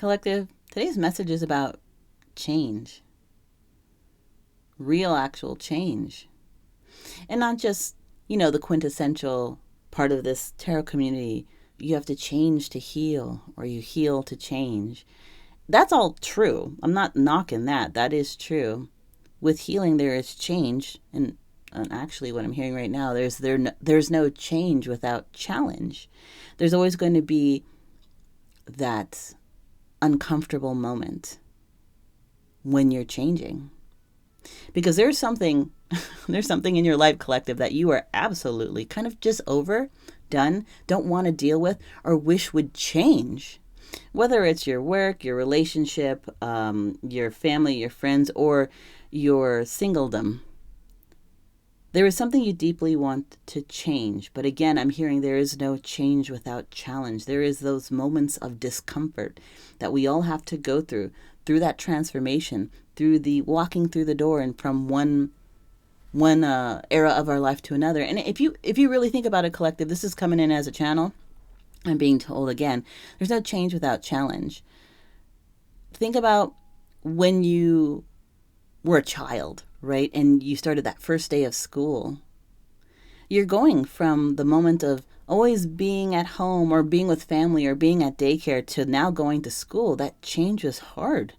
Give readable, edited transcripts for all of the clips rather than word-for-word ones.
Collective, today's message is about change, real actual change. And not just, the quintessential part of this tarot community, you have to change to heal or you heal to change. That's all true. I'm not knocking that. That is true. With healing, there is change. And actually, what I'm hearing right now, there's no change without challenge. There's always going to be that uncomfortable moment when you're changing. Because there's something in your life, collective, that you are absolutely kind of just over, done, don't want to deal with, or wish would change. Whether it's your work, your relationship, your family, your friends, or your singledom. There is something you deeply want to change. But again, I'm hearing there is no change without challenge. There is those moments of discomfort that we all have to go through that transformation, through the walking through the door and from one era of our life to another. And if you really think about it, collective, this is coming in as a channel. I'm being told again, there's no change without challenge. Think about when you were a child, right? And you started that first day of school. You're going from the moment of always being at home or being with family or being at daycare to now going to school. That change was hard.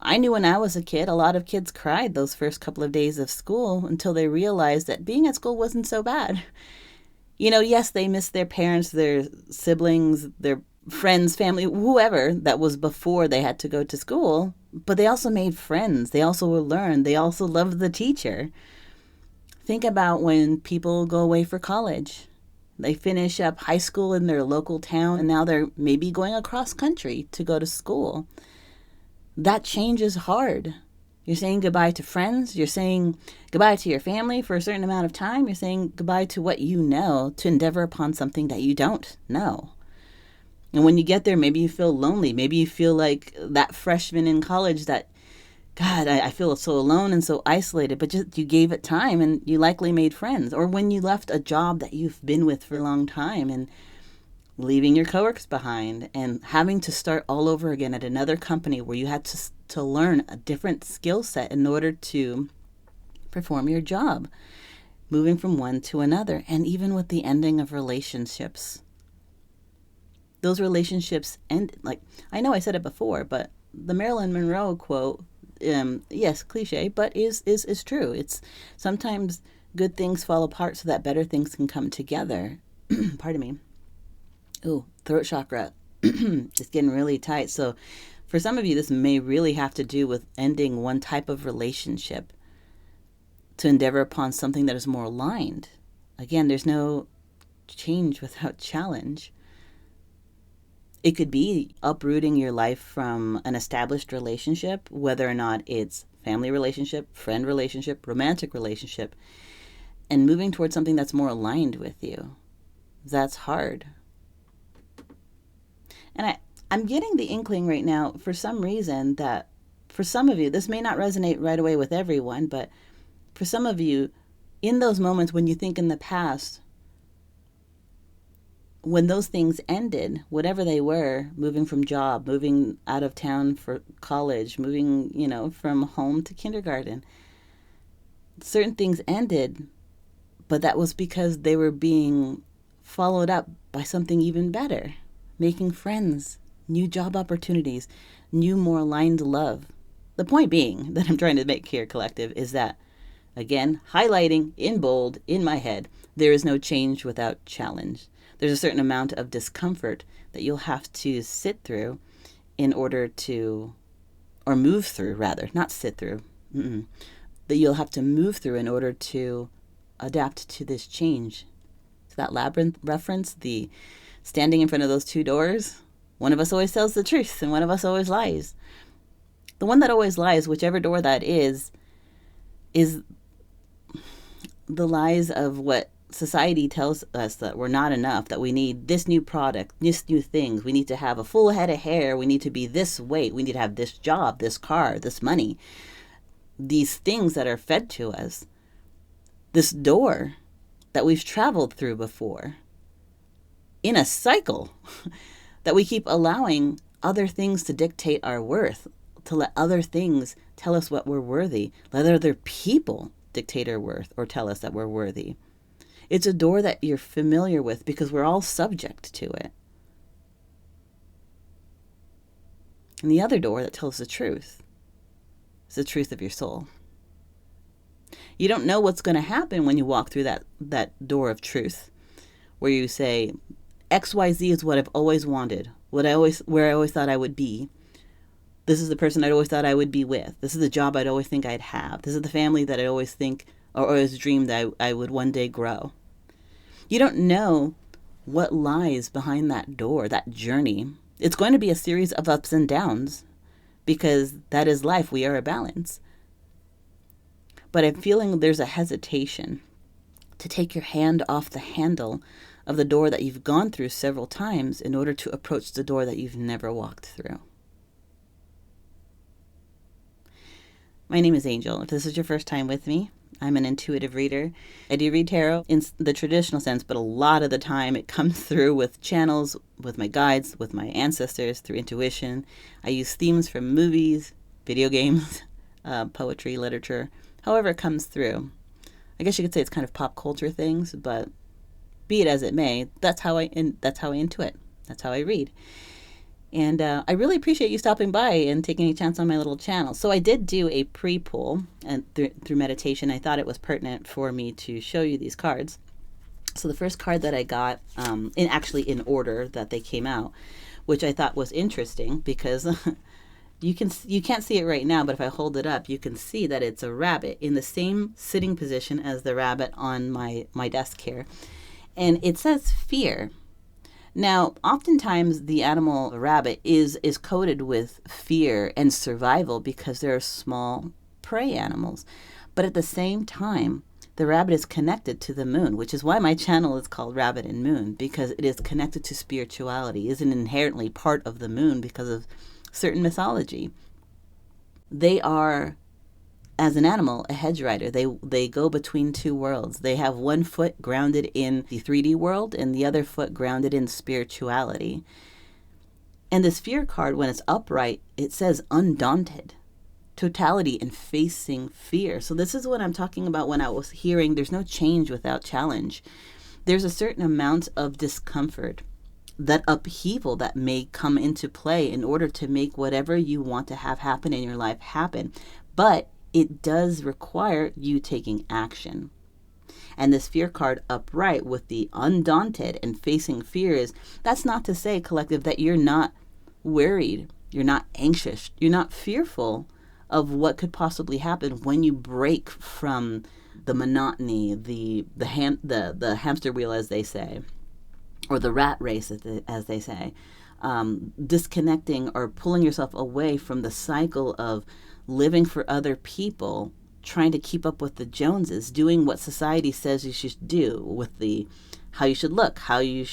I knew when I was a kid, a lot of kids cried those first couple of days of school until they realized that being at school wasn't so bad. Yes, they missed their parents, their siblings, their friends, family, whoever that was before they had to go to school, but they also made friends. They also learned. They also loved the teacher. Think about when people go away for college. They finish up high school in their local town, and now they're maybe going across country to go to school. That change is hard. You're saying goodbye to friends. You're saying goodbye to your family for a certain amount of time. You're saying goodbye to what you know to endeavor upon something that you don't know. And when you get there, maybe you feel lonely. Maybe you feel like that freshman in college that, God, I feel so alone and so isolated. But just you gave it time and you likely made friends. Or when you left a job that you've been with for a long time and leaving your coworkers behind and having to start all over again at another company where you had to learn a different skill set in order to perform your job, moving from one to another. And even with the ending of relationships, those relationships end. Like, I know I said it before, but the Marilyn Monroe quote, yes, cliche, but is true. It's sometimes good things fall apart so that better things can come together. Pardon me. Ooh, throat chakra. It's getting really tight. So for some of you, this may really have to do with ending one type of relationship to endeavor upon something that is more aligned. Again, there's no change without challenge. It could be uprooting your life from an established relationship, whether or not it's family relationship, friend relationship, romantic relationship, and moving towards something that's more aligned with you. That's hard. And I'm getting the inkling right now, for some reason, that for some of you, this may not resonate right away with everyone, but for some of you, in those moments when you think in the past, when those things ended, whatever they were, moving from job, moving out of town for college, moving, from home to kindergarten, certain things ended, but that was because they were being followed up by something even better. Making friends, new job opportunities, new, more aligned love. The point being that I'm trying to make here, collective, is that, again, highlighting in bold in my head, there is no change without challenge. There's a certain amount of discomfort that you'll have to sit through in order to, or move through rather, not sit through, that you'll have to move through in order to adapt to this change. So that labyrinth reference, the standing in front of those two doors, one of us always tells the truth and one of us always lies. The one that always lies, whichever door that is the lies of what society tells us, that we're not enough, that we need this new product, this new things. We need to have a full head of hair. We need to be this weight. We need to have this job, this car, this money. These things that are fed to us. This door that we've traveled through before. In a cycle that we keep allowing other things to dictate our worth, to let other things tell us what we're worthy, let other people dictate our worth or tell us that we're worthy. It's a door that you're familiar with because we're all subject to it. And the other door that tells the truth is the truth of your soul. You don't know what's going to happen when you walk through that door of truth, where you say, XYZ is what I've always wanted, where I always thought I would be. This is the person I'd always thought I would be with. This is the job I'd always think I'd have. This is the family that I always think or always dreamed I would one day grow. You don't know what lies behind that door, that journey. It's going to be a series of ups and downs because that is life. We are a balance. But I'm feeling there's a hesitation to take your hand off the handle of the door that you've gone through several times in order to approach the door that you've never walked through. My name is Angel. If this is your first time with me, I'm an intuitive reader. I do read tarot in the traditional sense, but a lot of the time it comes through with channels, with my guides, with my ancestors, through intuition. I use themes from movies, video games, poetry, literature, however it comes through. I guess you could say it's kind of pop culture things, but be it as it may, that's how I intuit. That's how I read. And I really appreciate you stopping by and taking a chance on my little channel. So I did do a pre-pull and through meditation. I thought it was pertinent for me to show you these cards. So the first card that I got, in order that they came out, which I thought was interesting because you can't see it right now, but if I hold it up, you can see that it's a rabbit in the same sitting position as the rabbit on my desk here. And it says fear. Now, oftentimes the animal rabbit is coated with fear and survival because they're small prey animals. But at the same time, the rabbit is connected to the moon, which is why my channel is called Rabbit and Moon, because it is connected to spirituality, isn't inherently part of the moon because of certain mythology. They are, as an animal, a hedge rider. They go between two worlds. They have one foot grounded in the 3D world and the other foot grounded in spirituality. And this fear card, when it's upright, it says undaunted, totality and facing fear. So this is what I'm talking about when I was hearing there's no change without challenge. There's a certain amount of discomfort, that upheaval that may come into play in order to make whatever you want to have happen in your life happen. But it does require you taking action. And this fear card upright with the undaunted and facing fears, that's not to say, collective, that you're not worried, you're not anxious, you're not fearful of what could possibly happen when you break from the monotony, the hamster wheel, as they say, or the rat race, as they say, disconnecting or pulling yourself away from the cycle of living for other people, trying to keep up with the Joneses, doing what society says you should do with how you should look, how your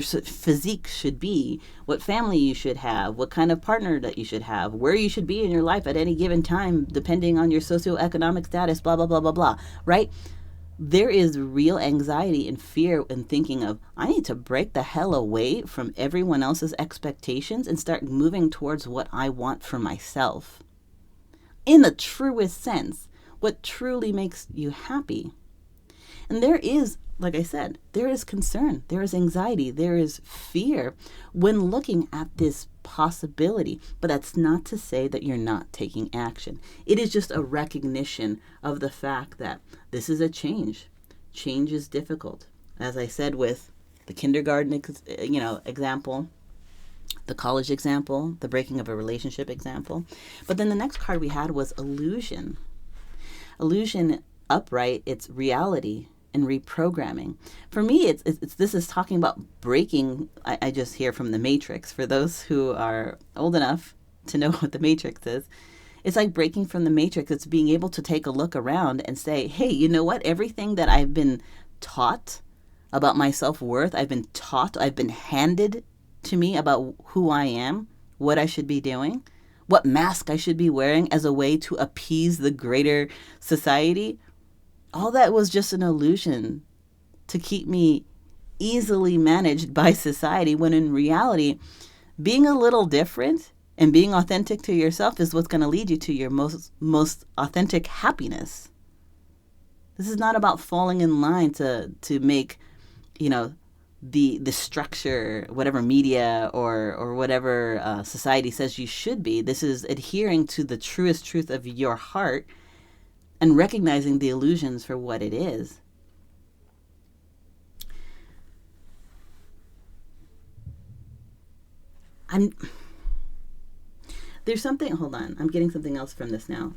physique should be, what family you should have, what kind of partner that you should have, where you should be in your life at any given time, depending on your socioeconomic status, blah, blah, blah, blah, blah, right? There is real anxiety and fear in thinking of, I need to break the hell away from everyone else's expectations and start moving towards what I want for myself. In the truest sense, what truly makes you happy. And there is, like I said, there is concern, there is anxiety, there is fear when looking at this possibility. But that's not to say that you're not taking action. It is just a recognition of the fact that this is a change. Change is difficult. As I said with the kindergarten, example, the college example, the breaking of a relationship example. But then the next card we had was illusion. Illusion upright, it's reality and reprogramming. For me, it's this is talking about breaking. I just hear from the Matrix. For those who are old enough to know what the Matrix is, it's like breaking from the Matrix. It's being able to take a look around and say, hey, you know what? Everything that I've been taught about my self-worth, I've been handed to me about who I am, what I should be doing, what mask I should be wearing as a way to appease the greater society. All that was just an illusion to keep me easily managed by society, when in reality, Being a little different and being authentic to yourself is what's going to lead you to your most authentic happiness. This is not about falling in line to make, you know, the structure, whatever media or whatever society says you should be. This is adhering to the truest truth of your heart and recognizing the illusions for what it is. There's something. Hold on, I'm getting something else from this now.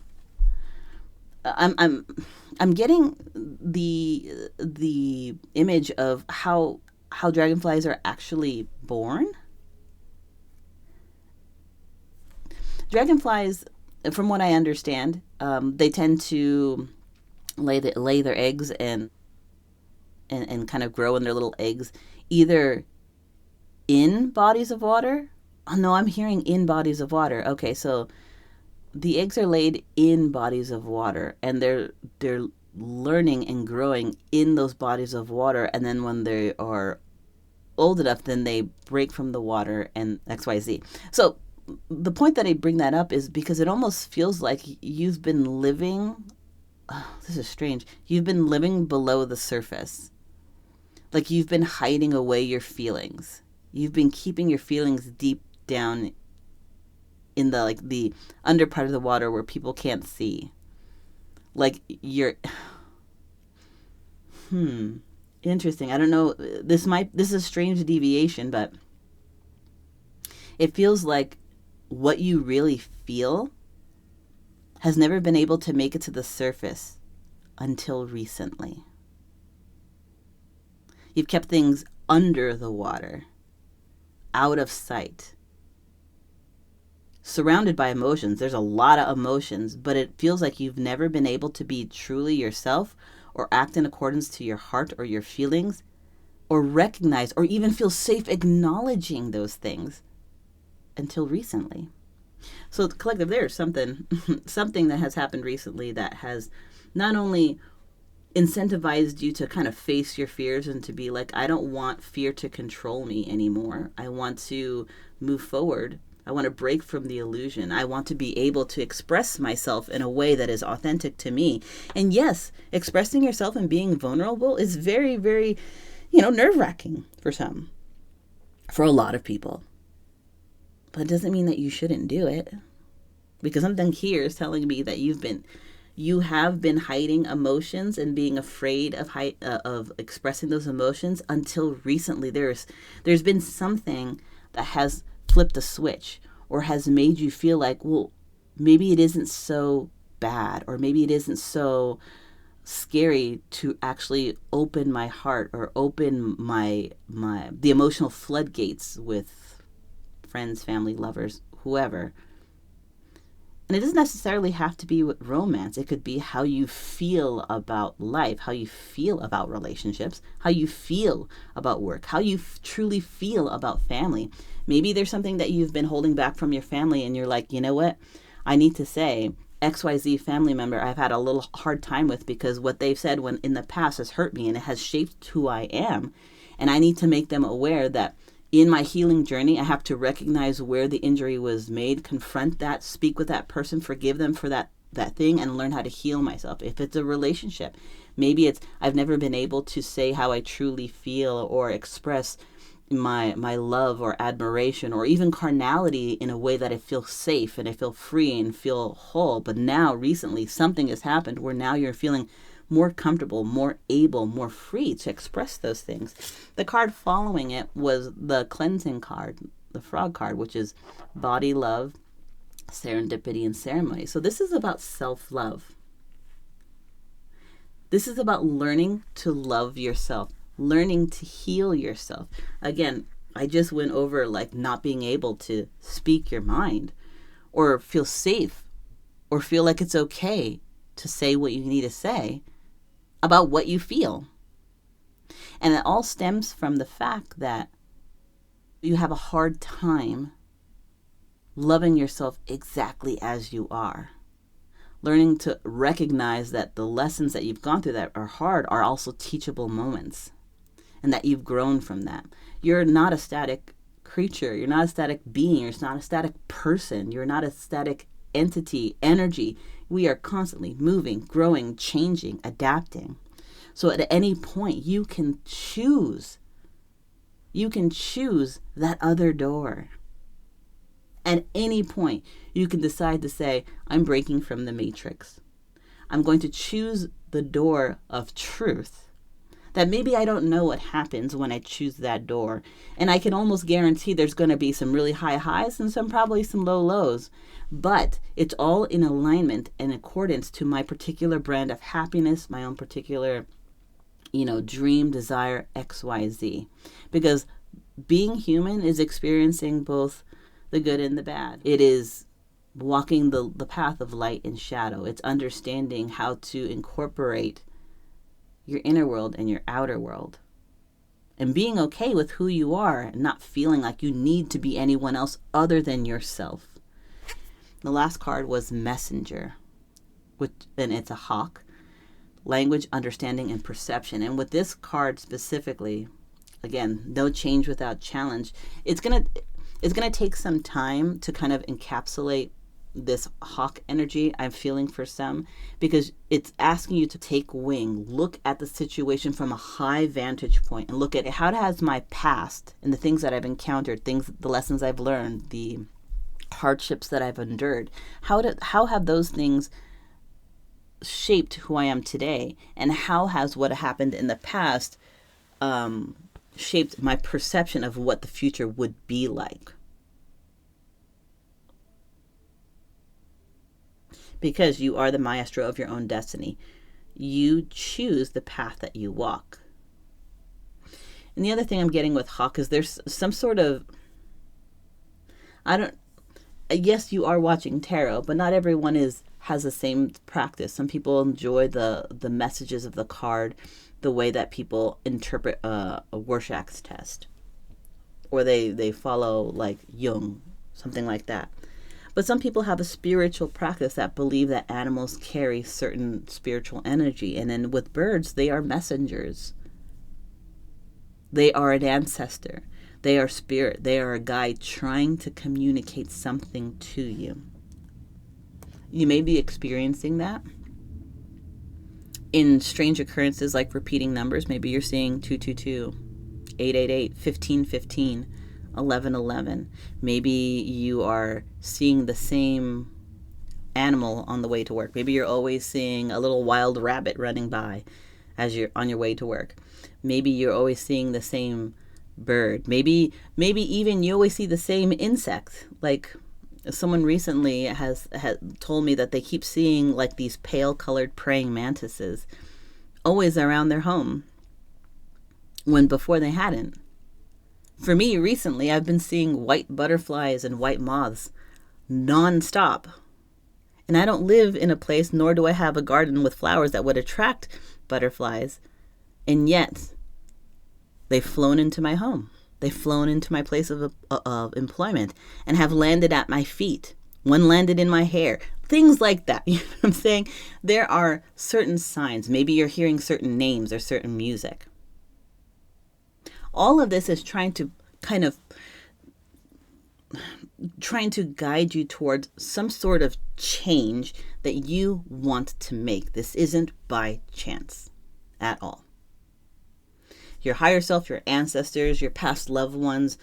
I'm getting the image of how dragonflies are actually born. Dragonflies, from what I understand, they tend to lay their eggs and kind of grow in their little eggs either in bodies of water. Oh no, I'm hearing in bodies of water. Okay, so the eggs are laid in bodies of water, and they're learning and growing in those bodies of water, and then when they are old enough, then they break from the water and XYZ. So the point that I bring that up is because it almost feels like you've been living, oh, this is strange, you've been living below the surface. Like you've been hiding away your feelings. You've been keeping your feelings deep down in the under part of the water where people can't see. Like you're interesting. I don't know. This is a strange deviation, but it feels like what you really feel has never been able to make it to the surface until recently. You've kept things under the water, out of sight, surrounded by emotions. There's a lot of emotions, but it feels like you've never been able to be truly yourself or act in accordance to your heart or your feelings or recognize or even feel safe acknowledging those things until recently. So collective, there's something that has happened recently that has not only incentivized you to kind of face your fears and to be like, I don't want fear to control me anymore. I want to move forward. I want to break from the illusion. I want to be able to express myself in a way that is authentic to me. And yes, expressing yourself and being vulnerable is very, very, nerve-wracking for some, for a lot of people. But it doesn't mean that you shouldn't do it, because something here is telling me that you have been hiding emotions and being afraid of expressing those emotions until recently. There's been something that has flipped a switch or has made you feel like, well, maybe it isn't so bad, or maybe it isn't so scary to actually open my heart or open the emotional floodgates with friends, family, lovers, whoever. And it doesn't necessarily have to be with romance. It could be how you feel about life, how you feel about relationships, how you feel about work, how you truly feel about family. Maybe there's something that you've been holding back from your family and you're like, you know what? I need to say XYZ family member I've had a little hard time with because what they've said when in the past has hurt me and it has shaped who I am. And I need to make them aware that in my healing journey, I have to recognize where the injury was made, confront that, speak with that person, forgive them for that thing, and learn how to heal myself. If it's a relationship, maybe it's I've never been able to say how I truly feel or express my love or admiration or even carnality in a way that I feel safe and I feel free and feel whole. But now recently something has happened where now you're feeling more comfortable, more able, more free to express those things. The card following it was the cleansing card, the frog card, which is body love, serendipity, and ceremony. So this is about self-love. This is about learning to love yourself, learning to heal yourself. Again, I just went over like not being able to speak your mind or feel safe or feel like it's okay to say what you need to say about what you feel. And it all stems from the fact that you have a hard time loving yourself exactly as you are. Learning to recognize that the lessons that you've gone through that are hard are also teachable moments and that you've grown from that. You're not a static creature. You're not a static being. You're not a static person. You're not a static entity, energy. We are constantly moving, growing, changing, adapting. So at any point, you can choose. You can choose that other door. At any point, you can decide to say, I'm breaking from the matrix. I'm going to choose the door of truth. That maybe I don't know what happens when I choose that door. And I can almost guarantee there's going to be some really high highs and probably some low lows. But it's all in alignment and accordance to my particular brand of happiness, my own particular, dream, desire, XYZ. Because being human is experiencing both the good and the bad. It is walking the path of light and shadow. It's understanding how to incorporate your inner world and your outer world. And being okay with who you are and not feeling like you need to be anyone else other than yourself. The last card was Messenger, and it's a hawk. Language, understanding, and perception. And with this card specifically, again, no change without challenge. It's gonna take some time to kind of encapsulate this hawk energy I'm feeling for some, because it's asking you to take wing, look at the situation from a high vantage point, and look at how has my past and the things that I've encountered, the lessons I've learned, the hardships that I've endured, how have those things shaped who I am today, and how has what happened in the past shaped my perception of what the future would be like. Because you are the maestro of your own destiny. You choose the path that you walk. And the other thing I'm getting with hawk is there's some sort of, yes, you are watching tarot, but not everyone has the same practice. Some people enjoy the messages of the card the way that people interpret a Rorschach's test, or they follow like Jung, something like that. But some people have a spiritual practice that believe that animals carry certain spiritual energy. And then with birds, they are messengers. They are an ancestor. They are spirit. They are a guide trying to communicate something to you. You may be experiencing that in strange occurrences like repeating numbers. Maybe you're seeing 222, 888, 1515. 1111. Maybe you are seeing the same animal on the way to work. Maybe you're always seeing a little wild rabbit running by as you're on your way to work. Maybe you're always seeing the same bird. Maybe even you always see the same insect. Like someone recently has told me that they keep seeing like these pale colored praying mantises always around their home when before they hadn't. For me, recently, I've been seeing white butterflies and white moths nonstop. And I don't live in a place, nor do I have a garden with flowers that would attract butterflies. And yet, they've flown into my home. They've flown into my place of employment and have landed at my feet. One landed in my hair. Things like that. You know what I'm saying? There are certain signs. Maybe you're hearing certain names or certain music. All of this is trying to guide you towards some sort of change that you want to make. This isn't by chance at all. Your higher self, your ancestors, your past loved ones,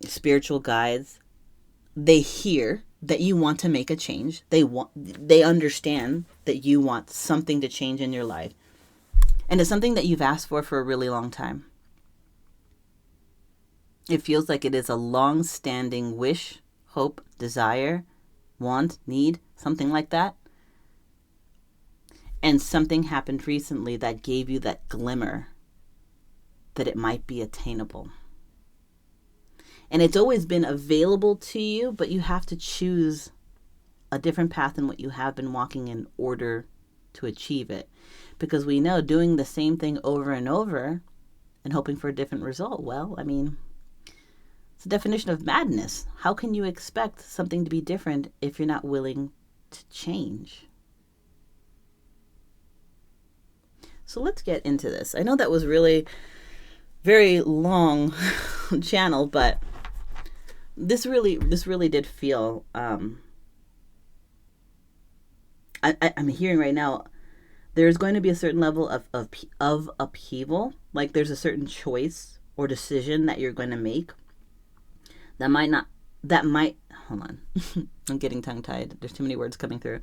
spiritual guides, they hear that you want to make a change. They understand that you want something to change in your life. And it's something that you've asked for a really long time. It feels like it is a long-standing wish, hope, desire, want, need, something like that. And something happened recently that gave you that glimmer that it might be attainable. And it's always been available to you, but you have to choose a different path than what you have been walking in order to achieve it. Because we know doing the same thing over and over and hoping for a different result, it's the definition of madness. How can you expect something to be different if you're not willing to change? So let's get into this. I know that was really very long channel, but this really did feel. I'm hearing right now. There's going to be a certain level of upheaval. Like there's a certain choice or decision that you're going to make that might not. That might. Hold on. I'm getting tongue tied. There's too many words coming through.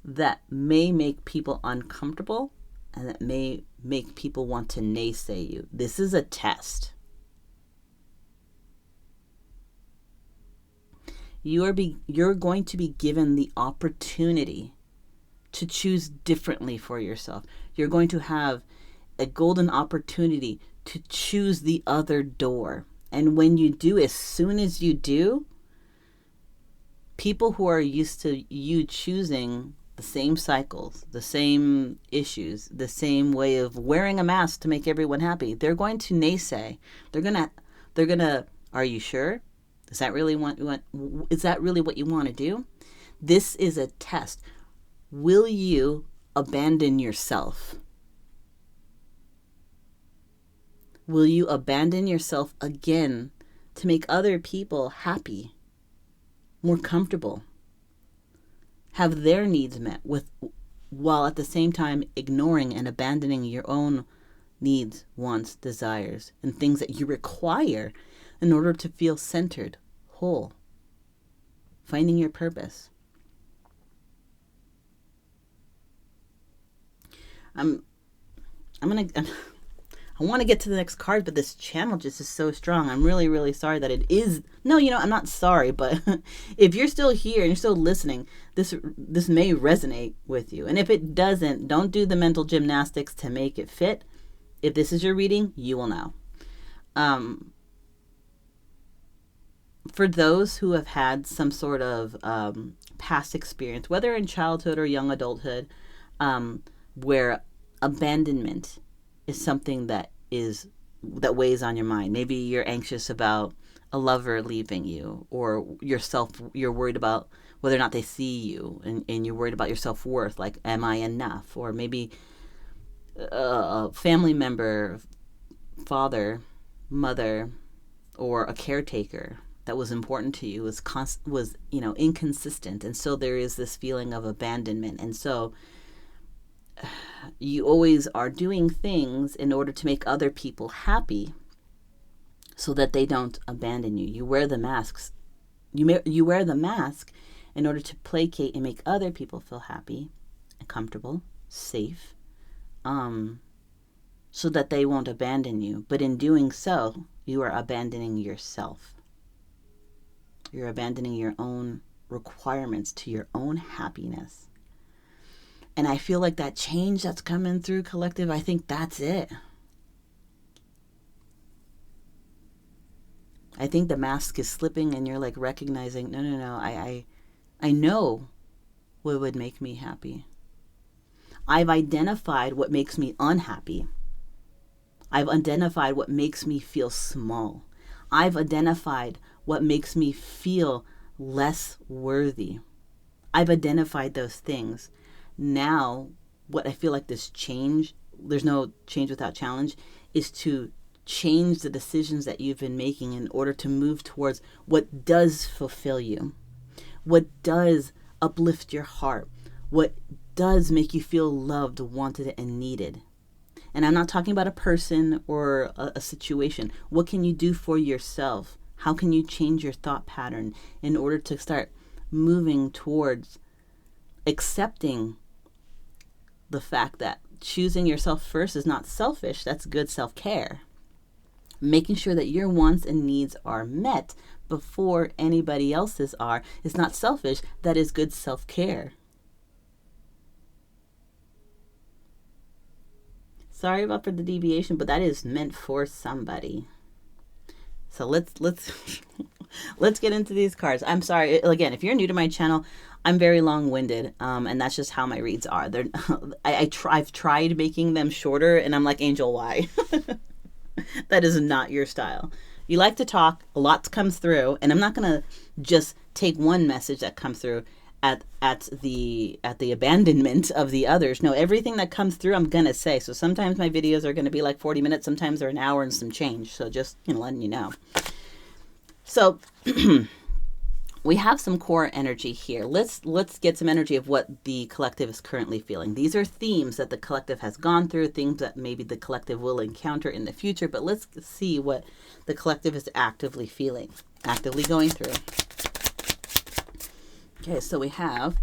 That may make people uncomfortable and that may make people want to naysay you. This is a test. You're going to be given the opportunity to choose differently for yourself. You're going to have a golden opportunity to choose the other door. And when you do, as soon as you do, people who are used to you choosing the same cycles, the same issues, the same way of wearing a mask to make everyone happy, they're going to naysay. They're gonna, are you sure? Is that really is that really what you want to do? This is a test. Will you abandon yourself? Will you abandon yourself again to make other people happy, more comfortable, have their needs met while at the same time ignoring and abandoning your own needs, wants, desires, and things that you require in order to feel centered, whole, finding your purpose? I'm gonna I want to get to the next card, but this channel just is so strong. I'm really, really sorry that it is. No, I'm not sorry, but if you're still here and you're still listening, this may resonate with you. And if it doesn't, don't do the mental gymnastics to make it fit. If this is your reading, you will know. For those who have had some sort of past experience, whether in childhood or young adulthood, where abandonment is something that weighs on your mind. Maybe you're anxious about a lover leaving you, or you're worried about whether or not they see you, and you're worried about your self-worth, like, am I enough? Or maybe a family member, father, mother, or a caretaker that was important to you was inconsistent, and so there is this feeling of abandonment. And so you always are doing things in order to make other people happy so that they don't abandon you. You wear the masks. You wear the mask in order to placate and make other people feel happy and comfortable, safe, so that they won't abandon you. But in doing so, you are abandoning yourself. You're abandoning your own requirements to your own happiness. And I feel like that change that's coming through, collective, I think that's it. I think the mask is slipping and you're like recognizing, no, I know what would make me happy. I've identified what makes me unhappy. I've identified what makes me feel small. I've identified what makes me feel less worthy. I've identified those things. Now, what I feel like this change, there's no change without challenge, is to change the decisions that you've been making in order to move towards what does fulfill you, what does uplift your heart, what does make you feel loved, wanted, and needed. And I'm not talking about a person or a situation. What can you do for yourself? How can you change your thought pattern in order to start moving towards accepting the fact that choosing yourself first is not selfish? That's good self-care. Making sure that your wants and needs are met before anybody else's are is not selfish. That is good self-care. Sorry about for the deviation, but that is meant for somebody. So let's let's get into these cards. I'm sorry again, if you're new to my channel, I'm very long-winded, and that's just how my reads are. I've tried making them shorter, and I'm like, Angel, why? That is not your style. You like to talk, a lot comes through, and I'm not gonna just take one message that comes through at the abandonment of the others. No, everything that comes through I'm gonna say. So sometimes my videos are gonna be like 40 minutes, sometimes they're an hour and some change. So just letting you know. So we have some core energy here. Let's get some energy of what the collective is currently feeling. These are themes that the collective has gone through, things that maybe the collective will encounter in the future, but let's see what the collective is actively feeling, actively going through. Okay, so we have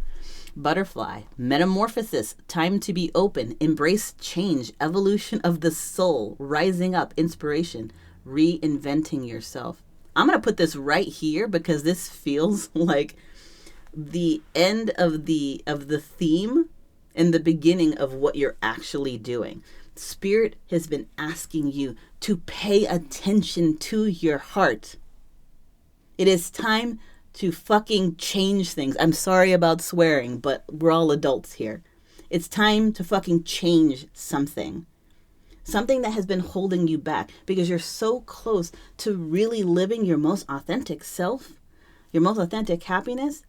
butterfly, metamorphosis, time to be open, embrace change, evolution of the soul, rising up, inspiration, reinventing yourself. I'm going to put this right here because this feels like the end of the theme and the beginning of what you're actually doing. Spirit has been asking you to pay attention to your heart. It is time to fucking change things. I'm sorry about swearing, but we're all adults here. It's time to fucking change something. Something that has been holding you back because you're so close to really living your most authentic self, your most authentic happiness,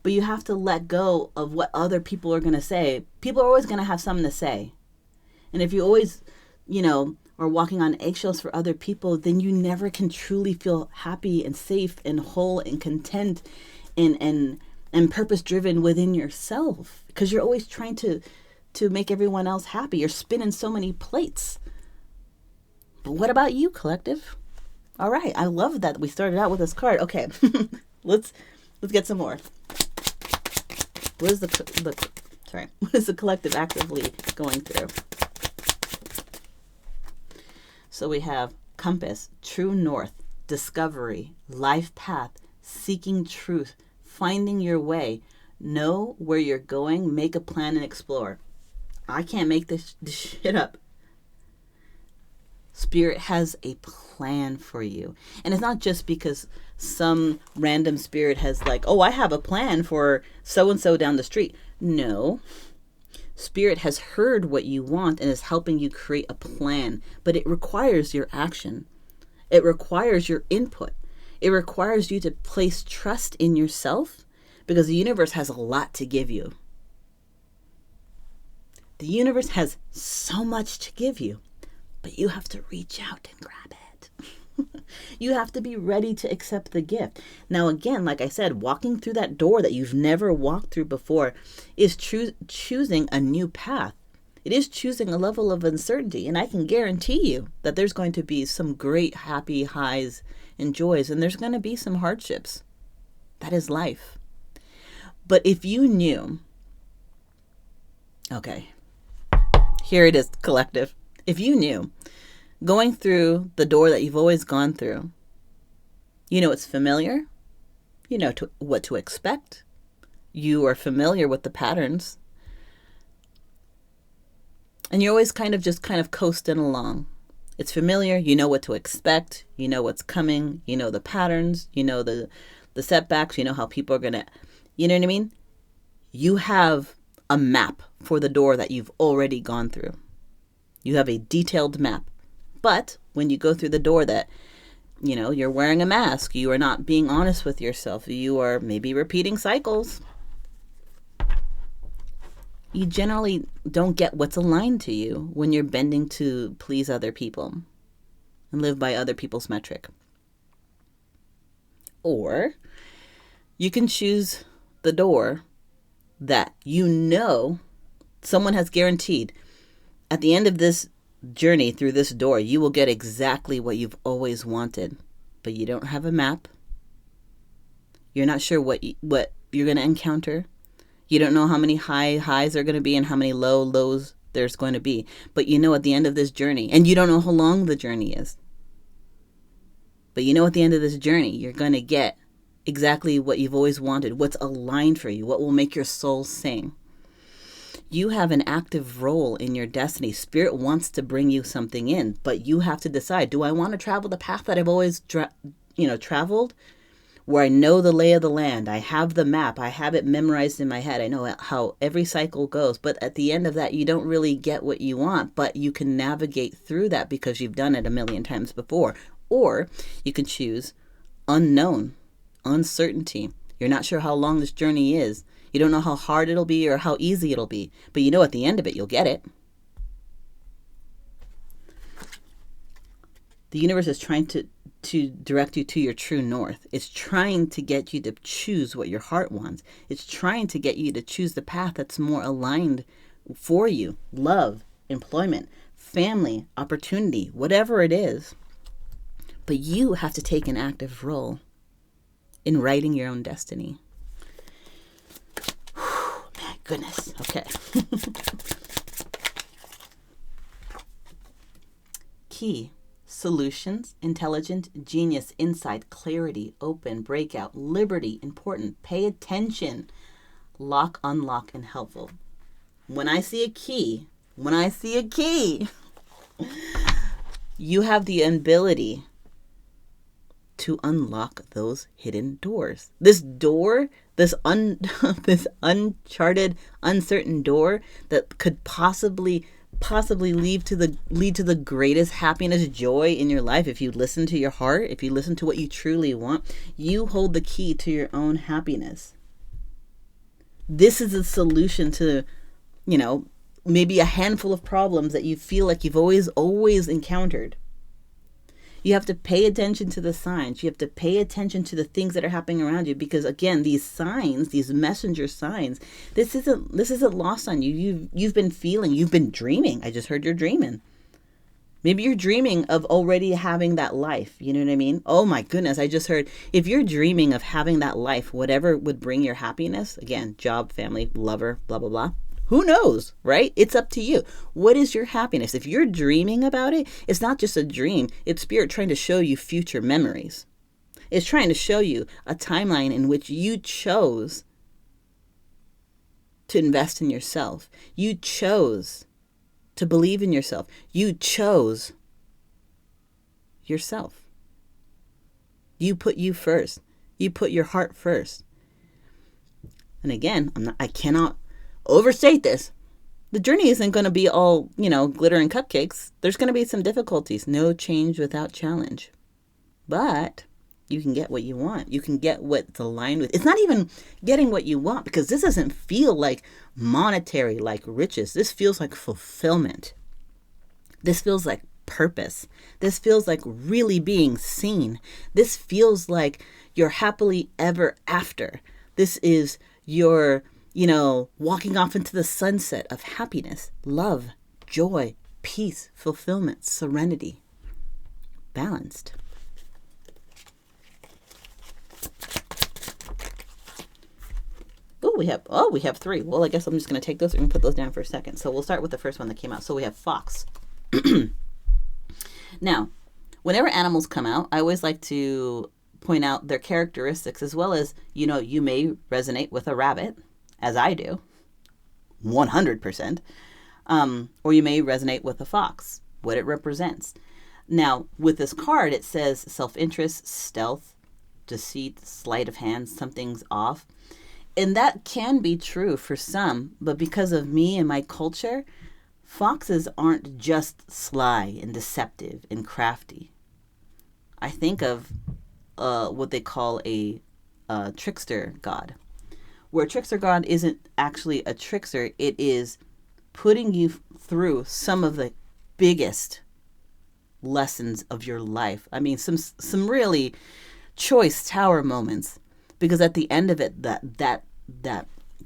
but you have to let go of what other people are going to say. People are always going to have something to say. And if you always, are walking on eggshells for other people, then you never can truly feel happy and safe and whole and content and purpose driven within yourself, because you're always trying to make everyone else happy. You're spinning so many plates. But what about you, collective? All right, I love that we started out with this card. Okay, let's get some more. What is what is the collective actively going through? So we have compass, true north, discovery, life path, seeking truth, finding your way, know where you're going, make a plan and explore. I can't make this shit up. Spirit has a plan for you. And it's not just because some random spirit has I have a plan for so-and-so down the street. No. Spirit has heard what you want and is helping you create a plan, but it requires your action. It requires your input. It requires you to place trust in yourself because the universe has a lot to give you. The universe has so much to give you, but you have to reach out and grab it. You have to be ready to accept the gift. Now, again, like I said, walking through that door that you've never walked through before is choosing a new path. It is choosing a level of uncertainty. And I can guarantee you that there's going to be some great happy highs and joys, and there's going to be some hardships. That is life. But if you knew, okay, here it is, collective. If you knew going through the door that you've always gone through, it's familiar, what to expect, you are familiar with the patterns, and you're always kind of coasting along. It's familiar, you know what to expect, you know what's coming, you know the patterns, you know the setbacks, you know how people are gonna, you know what I mean? You have a map for the door that you've already gone through. You have a detailed map. But when you go through the door that, you're wearing a mask, you are not being honest with yourself, you are maybe repeating cycles, you generally don't get what's aligned to you when you're bending to please other people and live by other people's metric. Or you can choose the door that someone has guaranteed at the end of this journey through this door, you will get exactly what you've always wanted, but you don't have a map. You're not sure what you're going to encounter. You don't know how many highs are going to be and how many lows there's going to be. But at the end of this journey, and you don't know how long the journey is, but at the end of this journey, you're going to get exactly what you've always wanted, what's aligned for you, what will make your soul sing. You have an active role in your destiny. Spirit wants to bring you something in, but you have to decide, do I want to travel the path that I've always traveled, where I know the lay of the land, I have the map, I have it memorized in my head, I know how every cycle goes, but at the end of that, you don't really get what you want, but you can navigate through that because you've done it a million times before. Or you can choose unknown, uncertainty. You're not sure how long this journey is. You don't know how hard it'll be or how easy it'll be, but you know at the end of it, you'll get it. The universe is trying to direct you to your true north. It's trying to get you to choose what your heart wants. It's trying to get you to choose the path that's more aligned for you. Love, employment, family, opportunity, whatever it is. But you have to take an active role in writing your own destiny. Whew, my goodness. Okay. Key. Solutions, intelligent, genius, insight, clarity, open, breakout, liberty, important, pay attention, lock, unlock, and helpful. When I see a key, you have the ability to unlock those hidden doors. This door, this uncharted, uncertain door that could possibly lead to the greatest happiness, joy in your life. If you listen to your heart, if you listen to what you truly want, you hold the key to your own happiness. This is a solution to, maybe a handful of problems that you feel like you've always encountered. You have to pay attention to the signs. You have to pay attention to the things that are happening around you, because again, these signs, these messenger signs, this isn't lost on you. You've been feeling, you've been dreaming. I just heard you're dreaming. Maybe you're dreaming of already having that life. You know what I mean? Oh my goodness, I just heard, if you're dreaming of having that life, whatever would bring your happiness, again, job, family, lover, blah, blah, blah. Who knows, right? It's up to you. What is your happiness? If you're dreaming about it, it's not just a dream. It's spirit trying to show you future memories. It's trying to show you a timeline in which you chose to invest in yourself. You chose to believe in yourself. You chose yourself. You put you first. You put your heart first. And again, I cannot overstate this. The journey isn't going to be all, glitter and cupcakes. There's going to be some difficulties. No change without challenge. But you can get what you want. You can get what's aligned with. It's not even getting what you want, because this doesn't feel like monetary, like riches. This feels like fulfillment. This feels like purpose. This feels like really being seen. This feels like your happily ever after. This is your walking off into the sunset of happiness, love, joy, peace, fulfillment, serenity, balanced. We have 3. Well, I guess I'm just going to take those and put those down for a second. So we'll start with the first one that came out. So we have fox. Now, whenever animals come out, I always like to point out their characteristics, as well as, you may resonate with a rabbit, as I do, 100%, or you may resonate with a fox, what it represents. Now, with this card, it says self-interest, stealth, deceit, sleight of hand, something's off. And that can be true for some, but because of me and my culture, foxes aren't just sly and deceptive and crafty. I think of what they call a trickster god, where a trickster god isn't actually a trickster. It is putting you through some of the biggest lessons of your life. I mean, some really choice tower moments, because at the end of it, that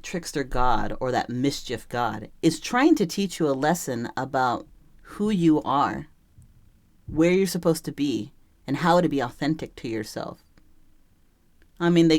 trickster god or that mischief god is trying to teach you a lesson about who you are, where you're supposed to be, and how to be authentic to yourself. I mean,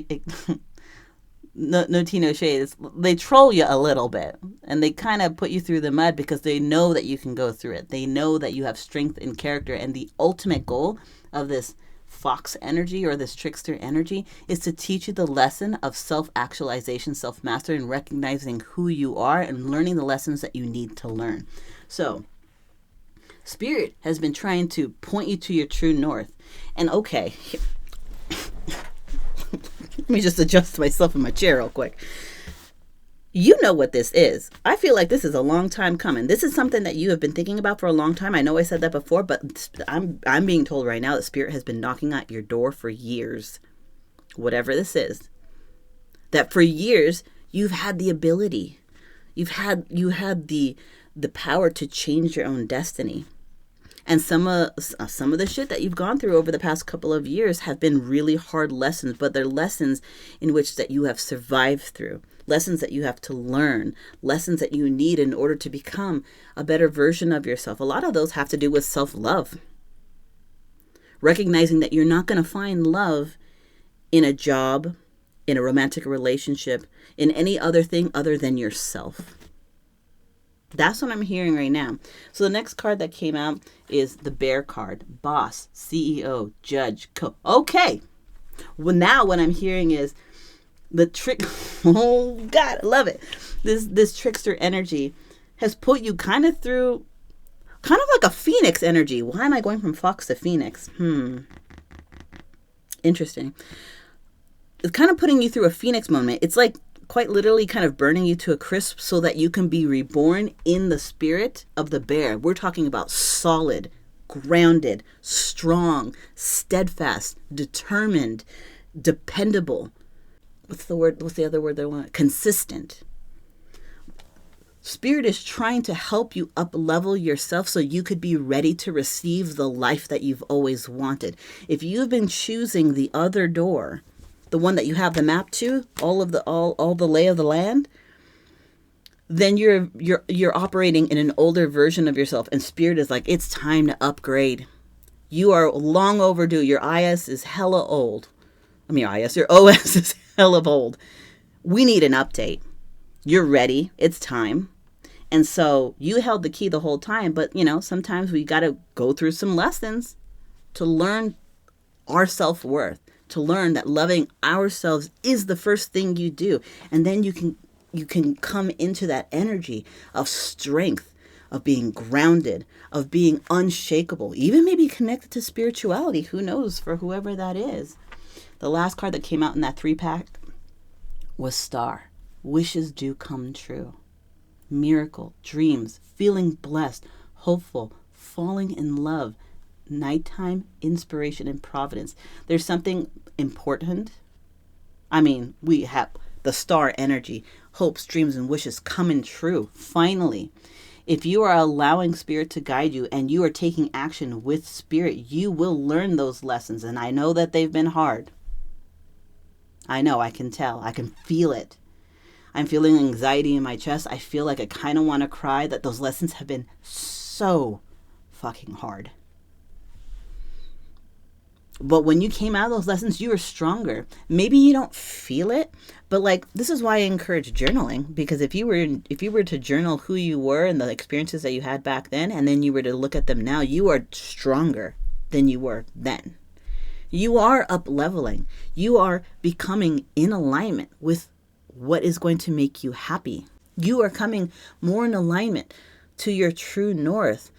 no tea, no shade. They troll you a little bit, and they kind of put you through the mud because they know that you can go through it. They know that you have strength in character, and the ultimate goal of this fox energy or this trickster energy is to teach you the lesson of self-actualization, self-mastery, and recognizing who you are and learning the lessons that you need to learn. So, Spirit has been trying to point you to your true north. And okay, let me just adjust myself in my chair real quick. You know what this is. I feel like this is a long time coming. This is something that you have been thinking about for a long time. I know I said that before, but I'm being told right now that Spirit has been knocking at your door for years. Whatever this is. That for years, You've had the ability. You had the power to change your own destiny. And some of the shit that you've gone through over the past couple of years have been really hard lessons, but they're lessons in which that you have survived through, lessons that you have to learn, lessons that you need in order to become a better version of yourself. A lot of those have to do with self-love. Recognizing that you're not going to find love in a job, in a romantic relationship, in any other thing other than yourself. That's what I'm hearing right now. So the next card that came out is the Bear card. Boss, CEO, judge, okay. Well, now what I'm hearing is the trick. Oh, God, I love it. This trickster energy has put you kind of through, kind of like a phoenix energy. Why am I going from fox to phoenix? Interesting. It's kind of putting you through a phoenix moment. It's like quite literally kind of burning you to a crisp so that you can be reborn in the spirit of the bear. We're talking about solid, grounded, strong, steadfast, determined, dependable. What's the word? What's the other word that I want? Consistent. Spirit is trying to help you up level yourself so you could be ready to receive the life that you've always wanted. If you've been choosing the other door, the one that you have the map to, all the lay of the land, then you're operating in an older version of yourself, and spirit is like, it's time to upgrade. You are long overdue. Your IS is hella old. Your OS is hella old. We need an update. You're ready. It's time. And so you held the key the whole time, but sometimes we got to go through some lessons to learn our self-worth. To learn that loving ourselves is the first thing you do. And then you can come into that energy of strength, of being grounded, of being unshakable, even maybe connected to spirituality. Who knows, for whoever that is. The last card that came out in that 3-pack was Star. Wishes do come true. Miracle, dreams, feeling blessed, hopeful, falling in love. Nighttime, inspiration, and providence. There's something important. We have the star energy, hopes, dreams, and wishes coming true. Finally, if you are allowing spirit to guide you and you are taking action with spirit, you will learn those lessons. And I know that they've been hard. I know, I can tell. I can feel it. I'm feeling anxiety in my chest. I feel like I kind of want to cry, that those lessons have been so fucking hard. But when you came out of those lessons, you were stronger. Maybe you don't feel it, but this is why I encourage journaling. Because if you were to journal who you were and the experiences that you had back then, and then you were to look at them now, you are stronger than you were then. You are up leveling. You are becoming in alignment with what is going to make you happy. You are coming more in alignment to your true north.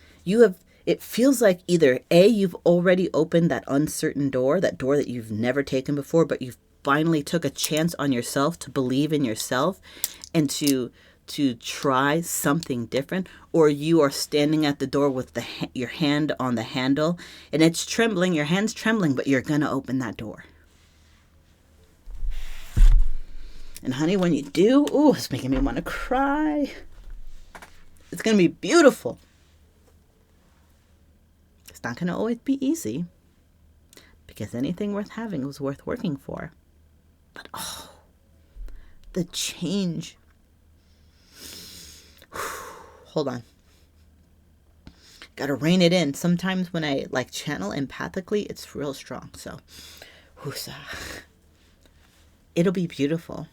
It feels like either A, you've already opened that uncertain door, that door that you've never taken before, but you've finally took a chance on yourself to believe in yourself and to try something different, or you are standing at the door with your hand on the handle and it's trembling, your hand's trembling, but you're going to open that door. And honey, when you do, it's making me want to cry. It's going to be beautiful. It's not going to always be easy, because anything worth having was worth working for. But the change. Hold on. Got to rein it in. Sometimes when I channel empathically, it's real strong. So, it'll be beautiful.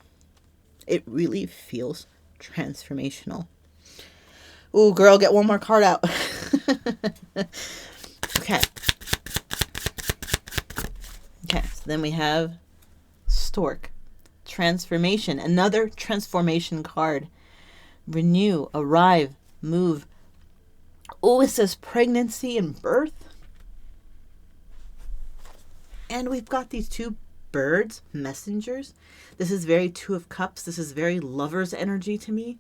It really feels transformational. Ooh, girl, get one more card out. Okay, so then we have Stork. Transformation. Another transformation card. Renew, arrive, move. It says pregnancy and birth. And we've got these two birds, messengers. This is very Two of Cups. This is very Lover's energy to me.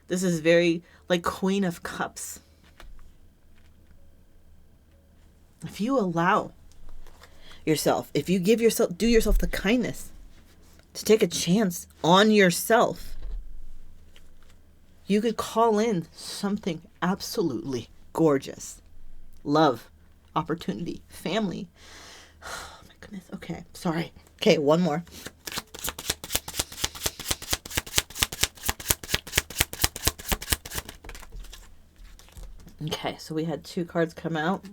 This is very Queen of Cups. If you allow yourself, if you do yourself the kindness to take a chance on yourself. You could call in something absolutely gorgeous. Love, opportunity, family. Oh my goodness. Okay, sorry. Okay, one more. Okay, so we had 2 cards come out.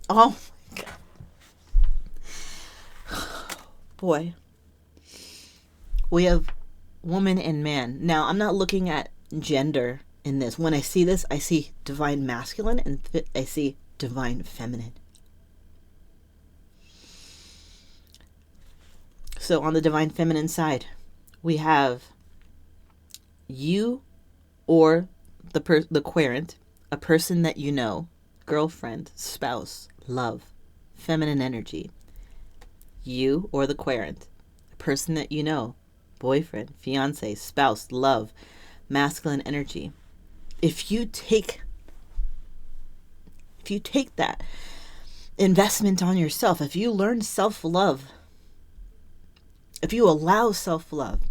Oh my God. Boy. We have woman and man. Now, I'm not looking at gender in this. When I see this, I see divine masculine and I see divine feminine. So on the divine feminine side, we have you or the querent, a person that you know, girlfriend, spouse, love, feminine energy. You or the querent, a person that you know, boyfriend, fiance, spouse, love, masculine energy. If you take that investment on yourself, if you learn self-love, if you allow self-love,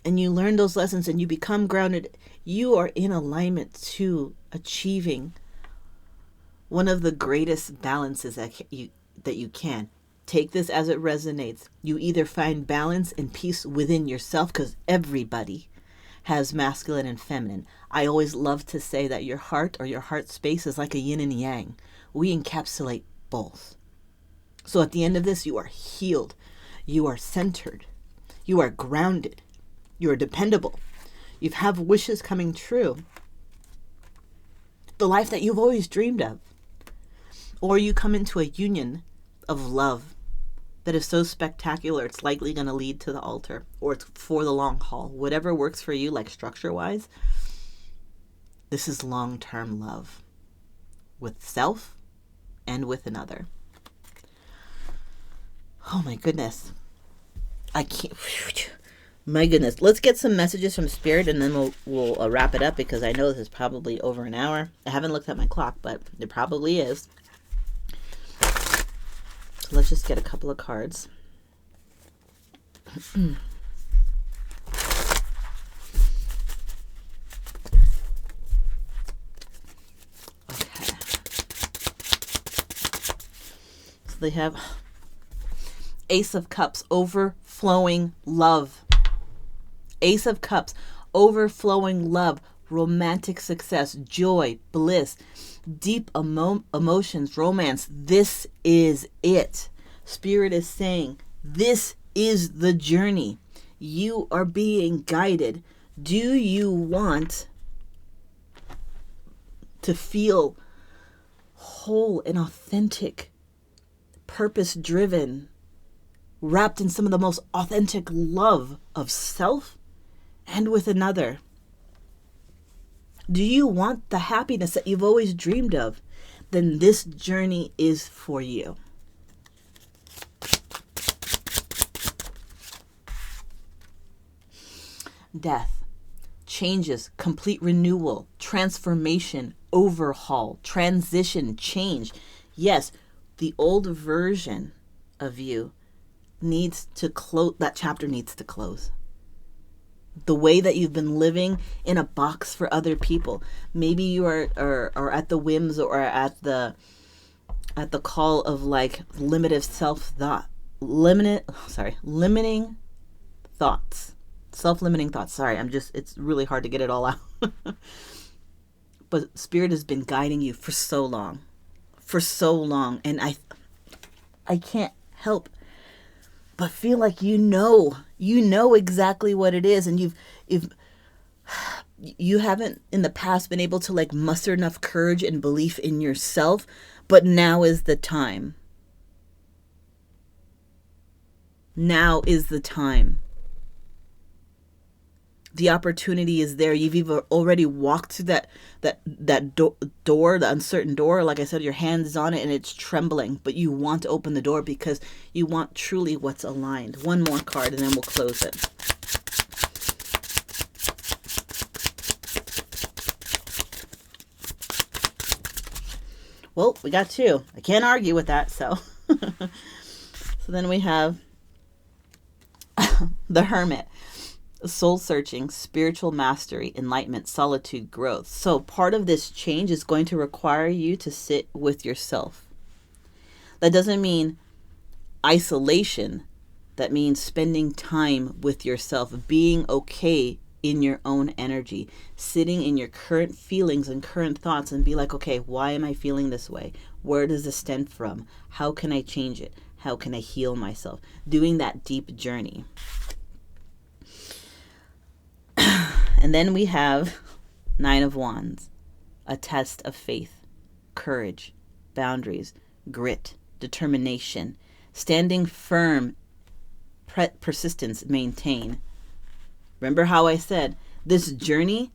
and you learn those lessons and you become grounded, you are in alignment to achieving one of the greatest balances that you can. Take this as it resonates. You either find balance and peace within yourself, because everybody has masculine and feminine. I always love to say that your heart or your heart space is like a yin and yang. We encapsulate both. So at the end of this, you are healed. You are centered. You are grounded. You are dependable. You have wishes coming true. The life that you've always dreamed of. Or you come into a union of love that is so spectacular, it's likely going to lead to the altar, or it's for the long haul. Whatever works for you, like structure-wise, this is long-term love with self and with another. Oh my goodness. I can't... My goodness. Let's get some messages from Spirit and then we'll wrap it up, because I know this is probably over an hour. I haven't looked at my clock, but it probably is. So let's just get a couple of cards. Okay. So they have Ace of Cups, overflowing love. Ace of Cups, overflowing love, romantic success, joy, bliss, deep emotions, romance. This is it. Spirit is saying, this is the journey. You are being guided. Do you want to feel whole and authentic, purpose-driven, wrapped in some of the most authentic love of self and with another? Do you want the happiness that you've always dreamed of? Then this journey is for you. Death, changes, complete renewal, transformation, overhaul, transition, change. Yes, the old version of you needs to close. That chapter needs to close. The way that you've been living in a box for other people. Maybe you are at the whims or at the call of like limiting thoughts. Self-limiting thoughts. Sorry, it's really hard to get it all out. But Spirit has been guiding you for so long. And I can't help but feel like you know exactly what it is, and you haven't in the past been able to like muster enough courage and belief in yourself, but now is the time. Now is the time. The opportunity is there. You've either already walked through that door, the uncertain door. Like I said, your hand is on it and it's trembling, but you want to open the door because you want truly what's aligned. One more card and then we'll close it. Well, we got 2. I can't argue with that, so. So then we have The Hermit. Soul searching, spiritual mastery, enlightenment, solitude, growth. So part of this change is going to require you to sit with yourself. That doesn't mean isolation. That means spending time with yourself, being okay in your own energy, sitting in your current feelings and current thoughts and be like, okay, why am I feeling this way? Where does this stem from? How can I change it? How can I heal myself? Doing that deep journey. And then we have Nine of Wands, a test of faith, courage, boundaries, grit, determination, standing firm, persistence, maintain. Remember how I said this journey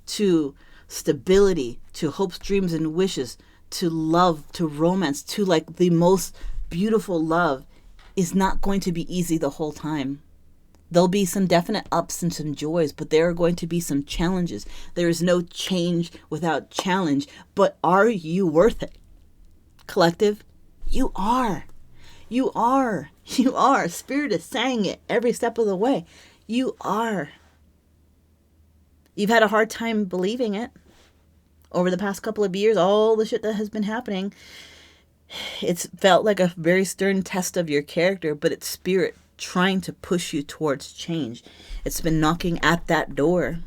to stability, to hopes, dreams, and wishes, to love, to romance, to like the most beautiful love is not going to be easy the whole time. There'll be some definite ups and some joys, but there are going to be some challenges. There is no change without challenge. But are you worth it? Collective, you are. You are. You are. Spirit is saying it every step of the way. You are. You've had a hard time believing it over the past couple of years, all the shit that has been happening. It's felt like a very stern test of your character, but it's spirit trying to push you towards change. It's been knocking at that door.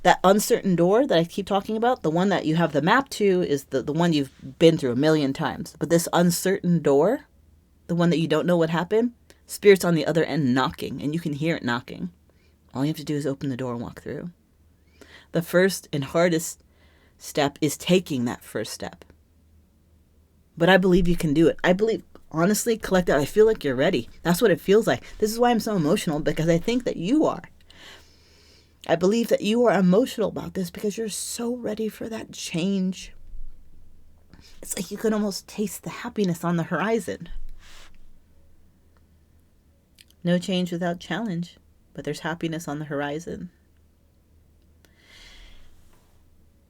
That uncertain door that I keep talking about, the one that you have the map to, is the one you've been through a million times. But this uncertain door, the one that you don't know what happened, spirit's on the other end knocking, and you can hear it knocking. All you have to do is open the door and walk through. The first and hardest step is taking that first step. But I believe you can do it. I believe, honestly, collective, I feel like you're ready. That's what it feels like. This is why I'm so emotional, because I think that you are. I believe that you are emotional about this because you're so ready for that change. It's like you can almost taste the happiness on the horizon. No change without challenge, but there's happiness on the horizon.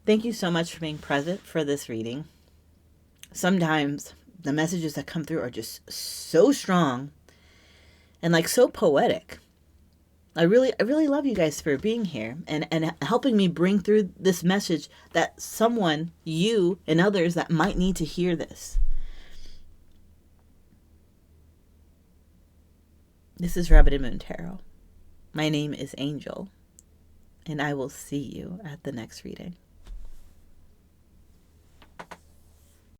Thank you so much for being present for this reading. Sometimes the messages that come through are just so strong and like so poetic. I really love you guys for being here and helping me bring through this message that someone, you and others that might need to hear this. This is Rabbit and Moon Tarot. My name is Angel, and I will see you at the next reading.